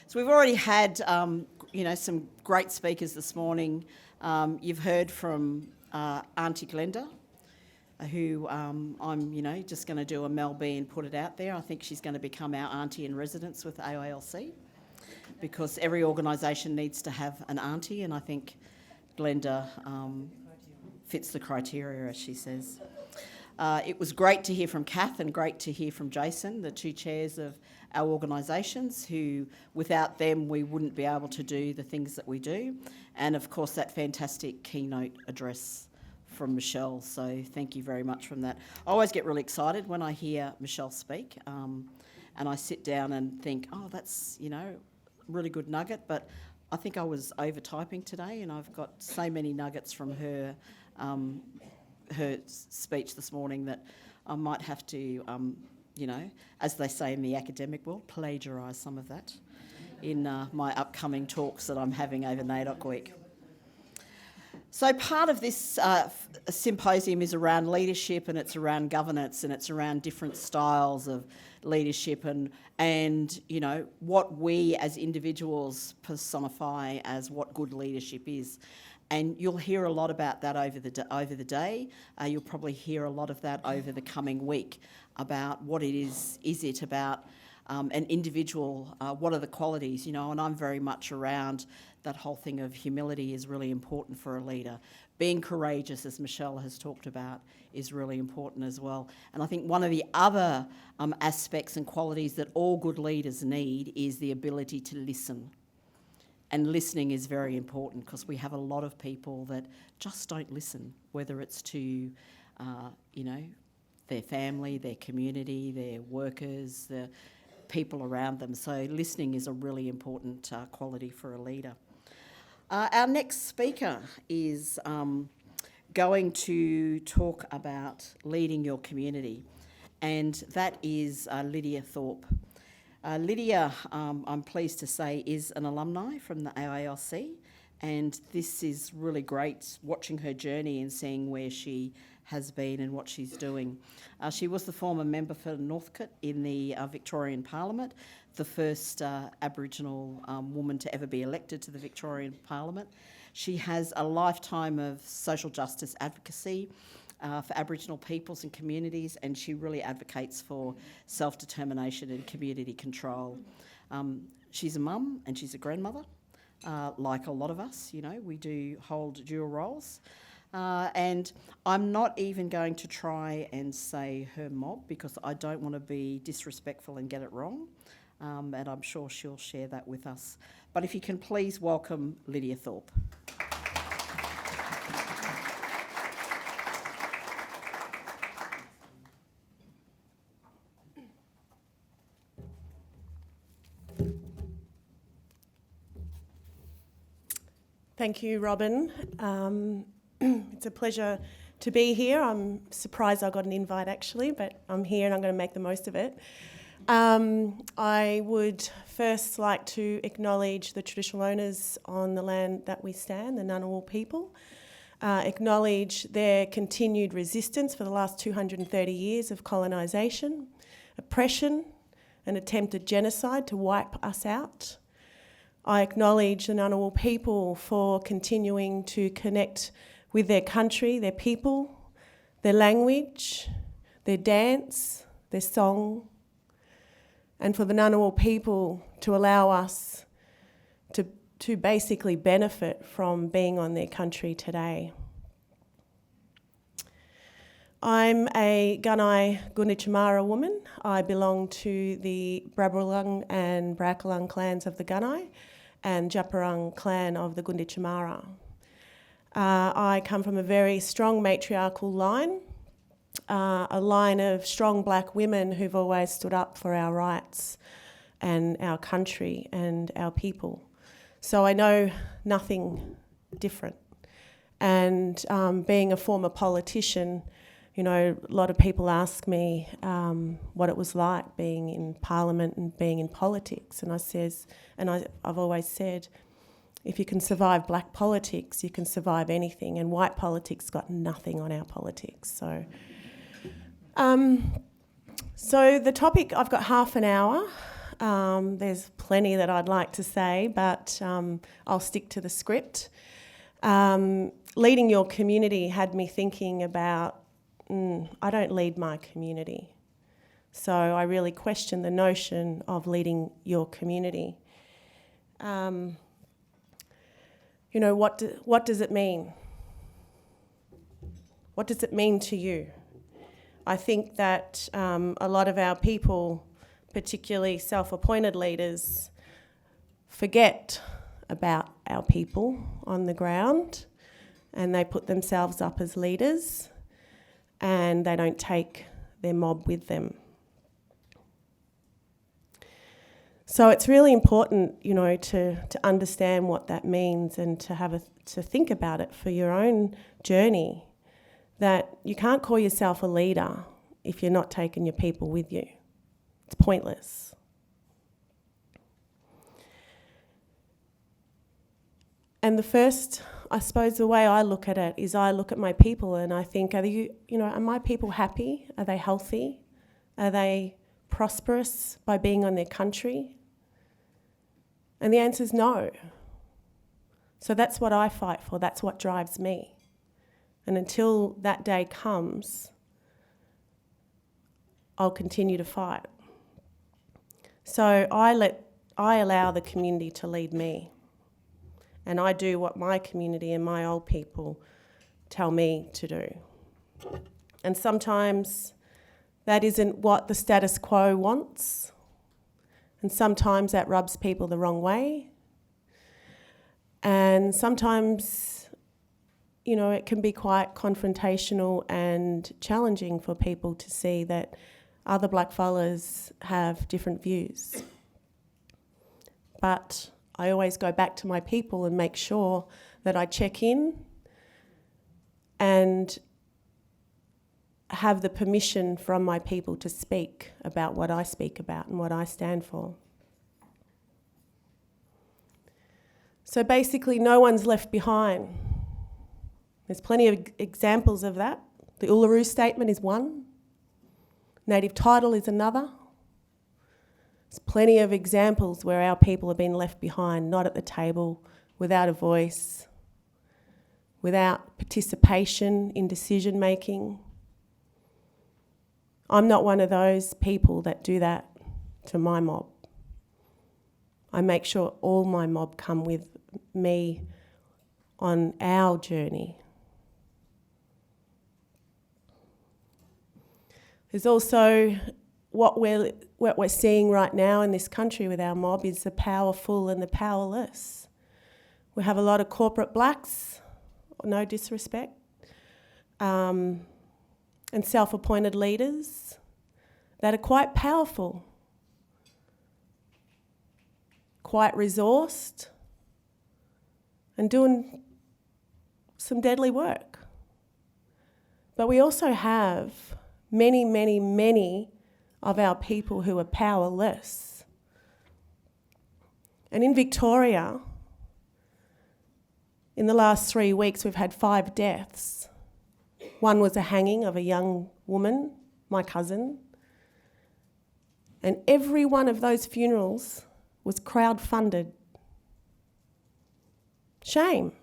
So we've already had, some great speakers this morning. You've heard from Auntie Glenda, who I'm, just going to do a Mel B and put it out there. I think she's going to become our auntie in residence with AILC, because every organisation needs to have an auntie, and I think Glenda fits the criteria, as she says. It was great to hear from Kath and great to hear from Jason, the two chairs of our organisations, who without them we wouldn't be able to do the things that we do. And of course that fantastic keynote address from Michelle, so thank you very much from that. I always get really excited when I hear Michelle speak, and I sit down and think, oh, that's, really good nugget, but I think I was over-typing today, and I've got so many nuggets from her speech this morning that I might have to, as they say in the academic world, plagiarise some of that in my upcoming talks that I'm having over NAIDOC Week. So part of this symposium is around leadership, and it's around governance, and it's around different styles of leadership and what we as individuals personify as what good leadership is. And you'll hear a lot about that over the day. You'll probably hear a lot of that over the coming week about what it is it about an individual, what are the qualities, and I'm very much around that whole thing of humility is really important for a leader. Being courageous, as Michelle has talked about, is really important as well. And I think one of the other aspects and qualities that all good leaders need is the ability to listen. And listening is very important, because we have a lot of people that just don't listen, whether it's to, their family, their community, their workers, the people around them. So listening is a really important quality for a leader. Our next speaker is going to talk about leading your community, and that is Lidia Thorpe. Lidia, I'm pleased to say, is an alumni from the AILC, and this is really great watching her journey and seeing where she has been and what she's doing. She was the former member for Northcote in the Victorian Parliament, the first Aboriginal woman to ever be elected to the Victorian Parliament. She has a lifetime of social justice advocacy for Aboriginal peoples and communities, and she really advocates for self-determination and community control. She's a mum and she's a grandmother, like a lot of us, we do hold dual roles. And I'm not even going to try and say her mob, because I don't want to be disrespectful and get it wrong, and I'm sure she'll share that with us. But if you can please welcome Lidia Thorpe. Thank you, Robin. It's a pleasure to be here. I'm surprised I got an invite, actually, but I'm here and I'm going to make the most of it. I would first like to acknowledge the traditional owners on the land that we stand, the Ngunnawal people, acknowledge their continued resistance for the last 230 years of colonisation, oppression, and attempted genocide to wipe us out. I acknowledge the Ngunnawal people for continuing to connect with their country, their people, their language, their dance, their song, and for the Ngunnawal people to allow us to basically benefit from being on their country today. I'm a Gunnai Gunditijmara woman. I belong to the Brabralung and Brackalung clans of the Gunnai and Djaparung clan of the Gunditijmara. I come from a very strong matriarchal line, a line of strong black women who've always stood up for our rights and our country and our people. So I know nothing different. And being a former politician, a lot of people ask me what it was like being in Parliament and being in politics. And I've always said, if you can survive black politics, you can survive anything. And white politics got nothing on our politics. So the topic, I've got half an hour. There's plenty that I'd like to say, but I'll stick to the script. Leading your community had me thinking about, I don't lead my community. So I really question the notion of leading your community. What does it mean? What does it mean to you? I think that a lot of our people, particularly self-appointed leaders, forget about our people on the ground, and they put themselves up as leaders and they don't take their mob with them. So it's really important, to understand what that means and to think about it for your own journey, that you can't call yourself a leader if you're not taking your people with you. It's pointless. And the way I look at it is I look at my people and I think, are my people happy? Are they healthy? Are they prosperous by being on their country? And the answer is no. So that's what I fight for. That's what drives me. And until that day comes, I'll continue to fight. So I allow the community to lead me. And I do what my community and my old people tell me to do. And sometimes that isn't what the status quo wants. And sometimes that rubs people the wrong way. And sometimes, it can be quite confrontational and challenging for people to see that other blackfellas have different views. But I always go back to my people and make sure that I check in and have the permission from my people to speak about what I speak about and what I stand for. So basically, no one's left behind. There's plenty of examples of that. The Uluru Statement is one. Native title is another. There's plenty of examples where our people have been left behind, not at the table, without a voice, without participation in decision making. I'm not one of those people that do that to my mob. I make sure all my mob come with me on our journey. There's also what we're seeing right now in this country with our mob is the powerful and the powerless. We have a lot of corporate blacks, no disrespect, and self-appointed leaders that are quite powerful, quite resourced, and doing some deadly work. But we also have many, many, many of our people who are powerless. And in Victoria, in the last 3 weeks, we've had 5 deaths. One was a hanging of a young woman, my cousin. And every one of those funerals was crowd-funded. Shame.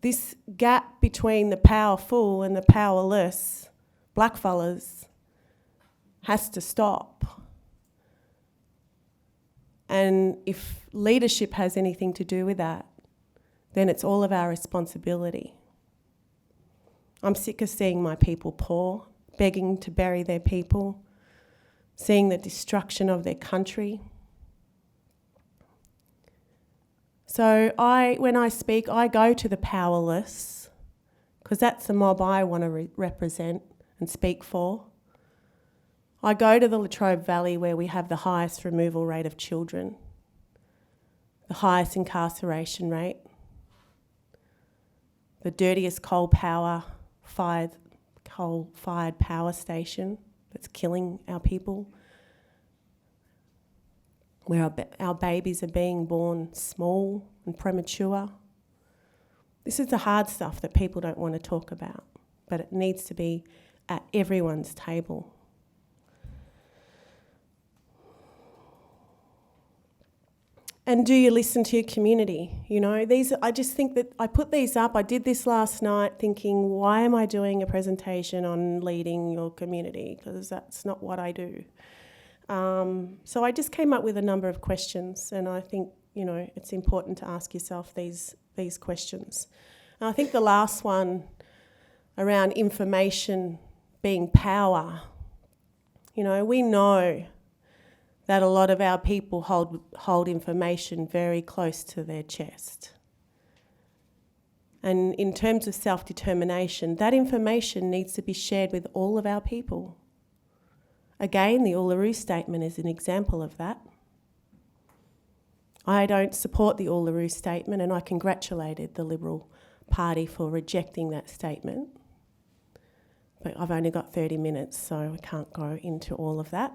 This gap between the powerful and the powerless blackfellas has to stop. And if leadership has anything to do with that, then it's all of our responsibility. I'm sick of seeing my people poor, begging to bury their people, seeing the destruction of their country. So when I speak, I go to the powerless, because that's the mob I want to represent and speak for. I go to the Latrobe Valley where we have the highest removal rate of children, the highest incarceration rate, the dirtiest coal-fired power station that's killing our people, where our babies are being born small and premature. This is the hard stuff that people don't want to talk about, but it needs to be at everyone's table. And do you listen to your community? You know, I just think that I put these up. I did this last night thinking, why am I doing a presentation on leading your community? Because that's not what I do. So I just came up with a number of questions, and I think, you know, it's important to ask yourself these questions. And I think the last one around information being power. You know, we know that a lot of our people hold information very close to their chest. And in terms of self-determination, that information needs to be shared with all of our people. Again, the Uluru Statement is an example of that. I don't support the Uluru Statement, and I congratulated the Liberal Party for rejecting that statement. But I've only got 30 minutes, so I can't go into all of that.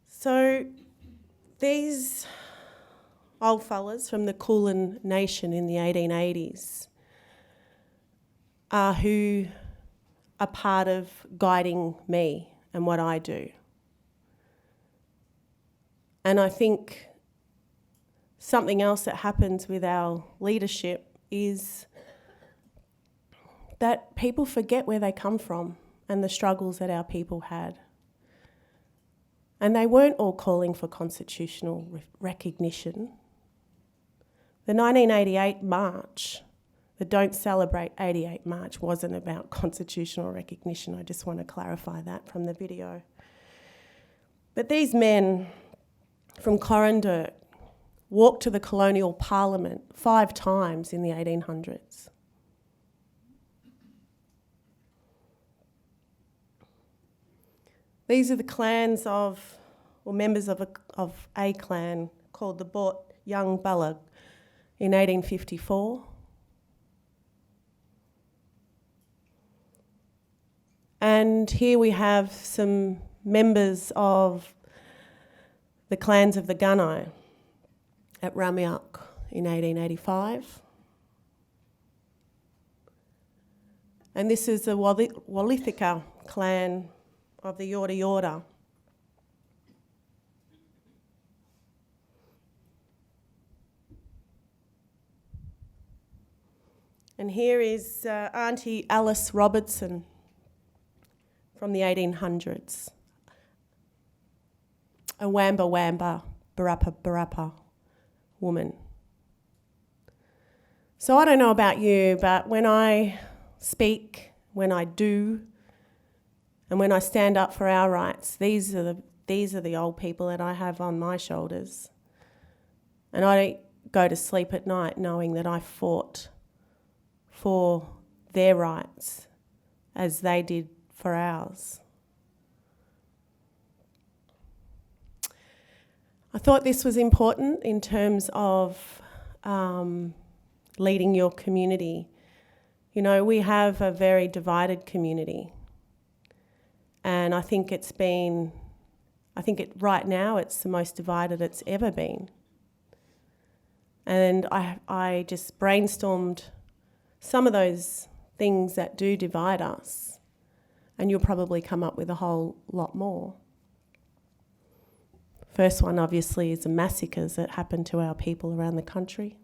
So these old fellas from the Kulin Nation in the 1880s are who are part of guiding me and what I do. And I think something else that happens with our leadership is that people forget where they come from and the struggles that our people had. And they weren't all calling for constitutional recognition. The 1988 march, the Don't Celebrate 88 march, wasn't about constitutional recognition. I just want to clarify that from the video. But these men from Corrandirt walked to the colonial parliament 5 times in the 1800s. These are the clans of, or members of a clan called the Bort Young Ballag in 1854. And here we have some members of the clans of the Gunnai at Ramiak in 1885. And this is the Walithika clan of the Yorta Yorta. And here is Auntie Alice Robertson from the 1800s. A Wamba Wamba Barappa Barappa woman. So I don't know about you, but when I speak, when I do, and when I stand up for our rights, these are the old people that I have on my shoulders. And I don't go to sleep at night knowing that I fought for their rights as they did for ours. I thought this was important in terms of leading your community. You know, we have a very divided community. And I think right now it's the most divided it's ever been. And I just brainstormed some of those things that do divide us, and you'll probably come up with a whole lot more. First one, obviously, is the massacres that happen to our people around the country.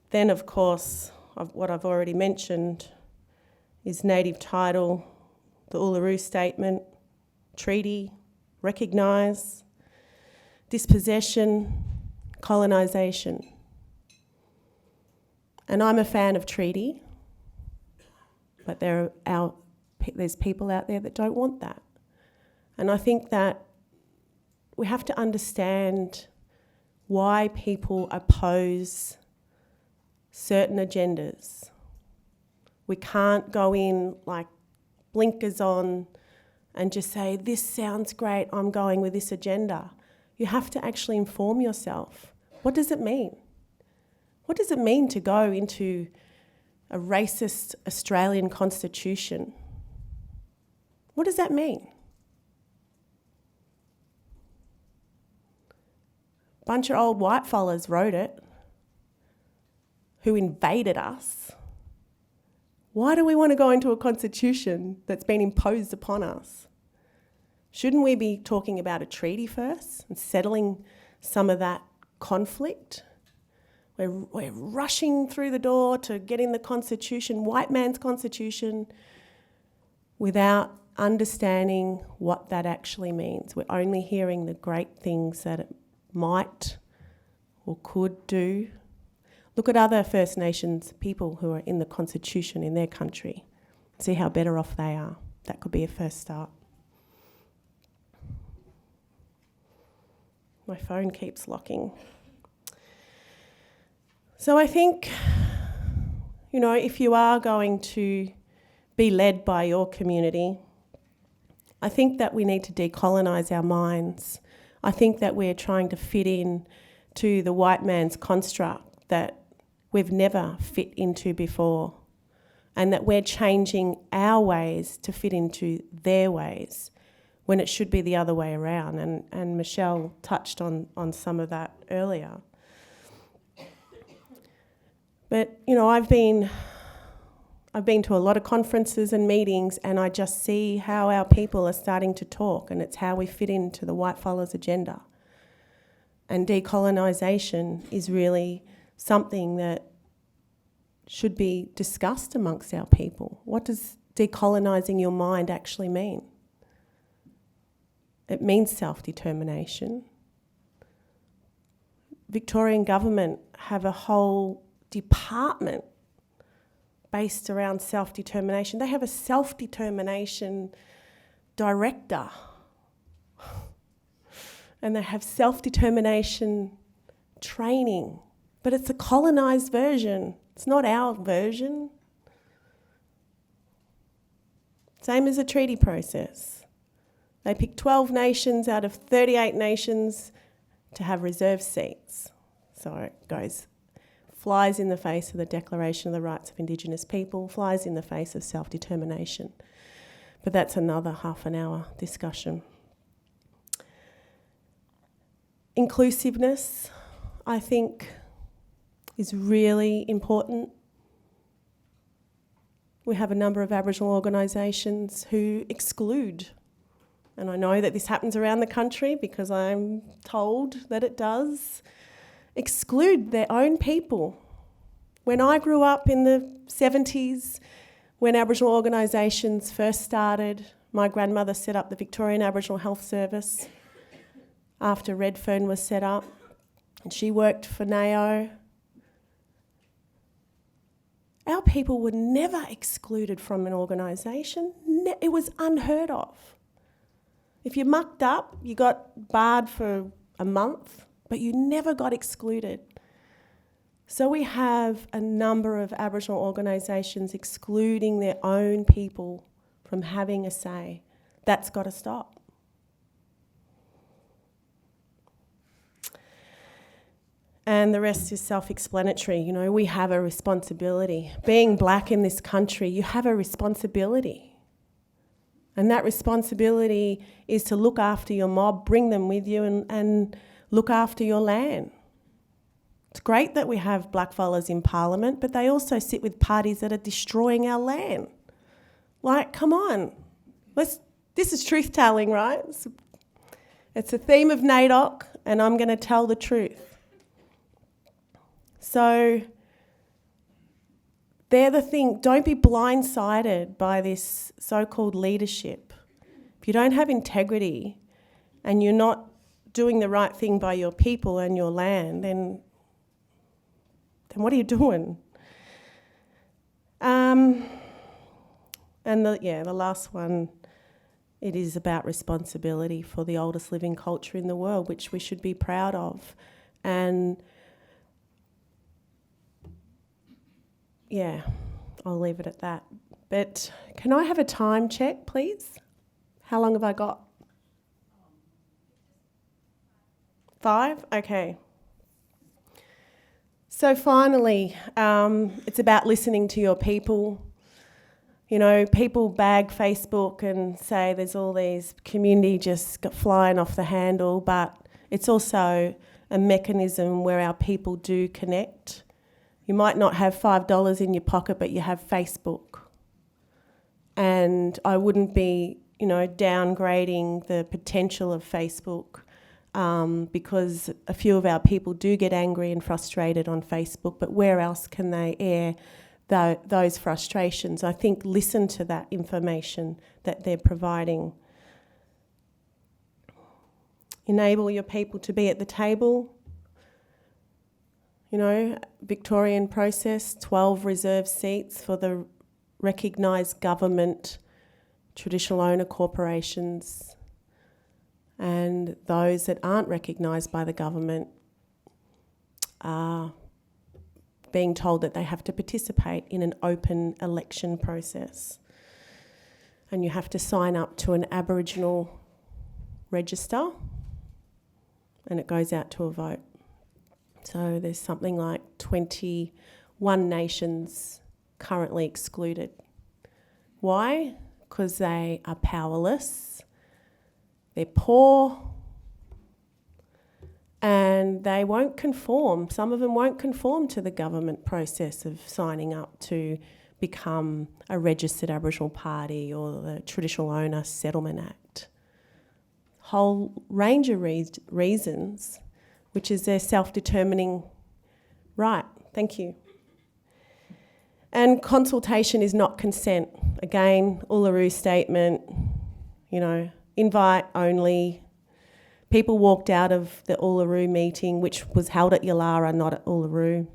Then, of course, what I've already mentioned is native title, the Uluru Statement, treaty, recognise, dispossession, colonisation. And I'm a fan of treaty, but there's people out there that don't want that. And I think that we have to understand why people oppose certain agendas. We can't go in like blinkers on and just say, this sounds great, I'm going with this agenda. You have to actually inform yourself. What does it mean? What does it mean to go into a racist Australian constitution? What does that mean? bunch of old white fellas wrote it, who invaded us. Why do we want to go into a constitution that's been imposed upon us? Shouldn't we be talking about a treaty first and settling some of that conflict? We're rushing through the door to get in the constitution, white man's constitution, without understanding what that actually means. We're only hearing the great things that it might or could do. Look at other First Nations people who are in the constitution in their country. See how better off they are. That could be a first start. My phone keeps locking. So I think, if you are going to be led by your community, I think that we need to decolonise our minds. I think that we're trying to fit in to the white man's construct that we've never fit into before, and that we're changing our ways to fit into their ways when it should be the other way around. And Michelle touched on some of that earlier. But, I've been to a lot of conferences and meetings, and I just see how our people are starting to talk, and it's how we fit into the white fellas' agenda. And decolonisation is really something that should be discussed amongst our people. What does decolonising your mind actually mean? It means self-determination. Victorian government have a whole department based around self-determination. They have a self-determination director. And they have self-determination training. But it's a colonised version. It's not our version. Same as a treaty process. They pick 12 nations out of 38 nations to have reserved seats. So it goes, flies in the face of the Declaration of the Rights of Indigenous People, flies in the face of self-determination. But that's another half an hour discussion. Inclusiveness, I think, is really important. We have a number of Aboriginal organisations who exclude, and I know that this happens around the country because I'm told that it does, exclude their own people. When I grew up in the 70s, when Aboriginal organisations first started, my grandmother set up the Victorian Aboriginal Health Service after Redfern was set up, and she worked for NAO. Our people were never excluded from an organisation. It was unheard of. If you mucked up, you got barred for a month, but you never got excluded. So we have a number of Aboriginal organisations excluding their own people from having a say. That's got to stop. And the rest is self-explanatory. We have a responsibility. Being black in this country, you have a responsibility. And that responsibility is to look after your mob, bring them with you and look after your land. It's great that we have blackfellas in Parliament, but they also sit with parties that are destroying our land. Like, come on. This is truth-telling, right? It's a theme of NAIDOC, and I'm going to tell the truth. So they're the thing. Don't be blindsided by this so-called leadership. If you don't have integrity and you're not doing the right thing by your people and your land, then what are you doing? And the last one, it is about responsibility for the oldest living culture in the world, which we should be proud of. And yeah, I'll leave it at that. But can I have a time check, please? How long have I got? 5? Okay. So finally, it's about listening to your people. People bag Facebook and say there's all these community just flying off the handle, but It's also a mechanism where our people do connect. You might not have $5 in your pocket, but you have Facebook. And I wouldn't be, downgrading the potential of Facebook because a few of our people do get angry and frustrated on Facebook, but where else can they air those frustrations? I think listen to that information that they're providing. Enable your people to be at the table. Victorian process, 12 reserved seats for the recognised government, traditional owner corporations, and those that aren't recognised by the government are being told that they have to participate in an open election process. And you have to sign up to an Aboriginal register, and it goes out to a vote. So there's something like 21 nations currently excluded. Why? Because they are powerless, they're poor, and they won't conform. Some of them won't conform to the government process of signing up to become a registered Aboriginal party or the Traditional Owner Settlement Act. Whole range of reasons, which is their self-determining right. Thank you. And consultation is not consent. Again, Uluru Statement, invite only. People walked out of the Uluru meeting, which was held at Yalara, not at Uluru.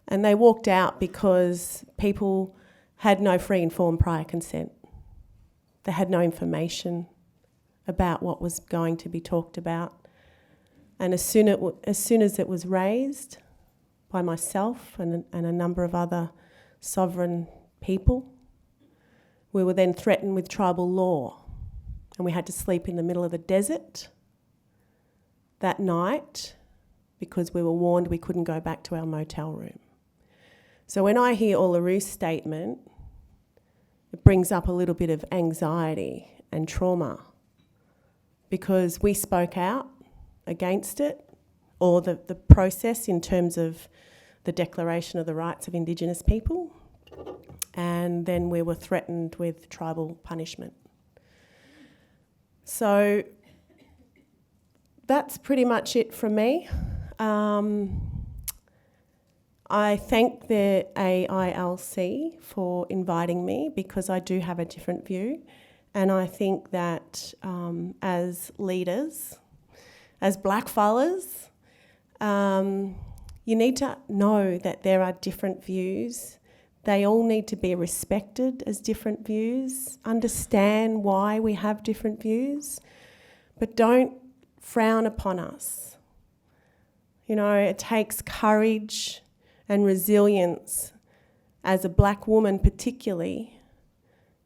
And they walked out because people had no free informed prior consent. They had no information about what was going to be talked about. And as soon as it was raised by myself and a number of other sovereign people, we were then threatened with tribal law. And we had to sleep in the middle of the desert that night because we were warned we couldn't go back to our motel room. So when I hear Ularu's statement, it brings up a little bit of anxiety and trauma because we spoke out against it, or the process in terms of the Declaration of the Rights of Indigenous People, and then we were threatened with tribal punishment. So that's pretty much it from me. I thank the AILC for inviting me because I do have a different view, and I think that as leaders, as blackfellas, you need to know that there are different views. They all need to be respected as different views, understand why we have different views, but don't frown upon us. It takes courage and resilience as a black woman particularly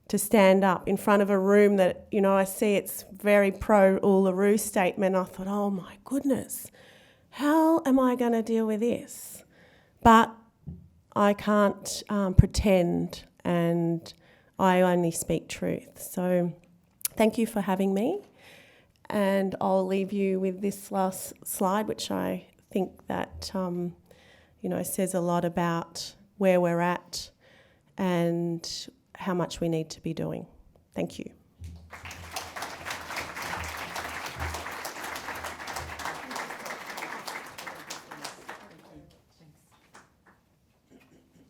to stand up in front of a room that, I see it's very pro-Uluru Statement. I thought, oh my goodness, how am I going to deal with this? But I can't pretend, and I only speak truth. So thank you for having me. And I'll leave you with this last slide, which I think that, says a lot about where we're at and how much we need to be doing. Thank you.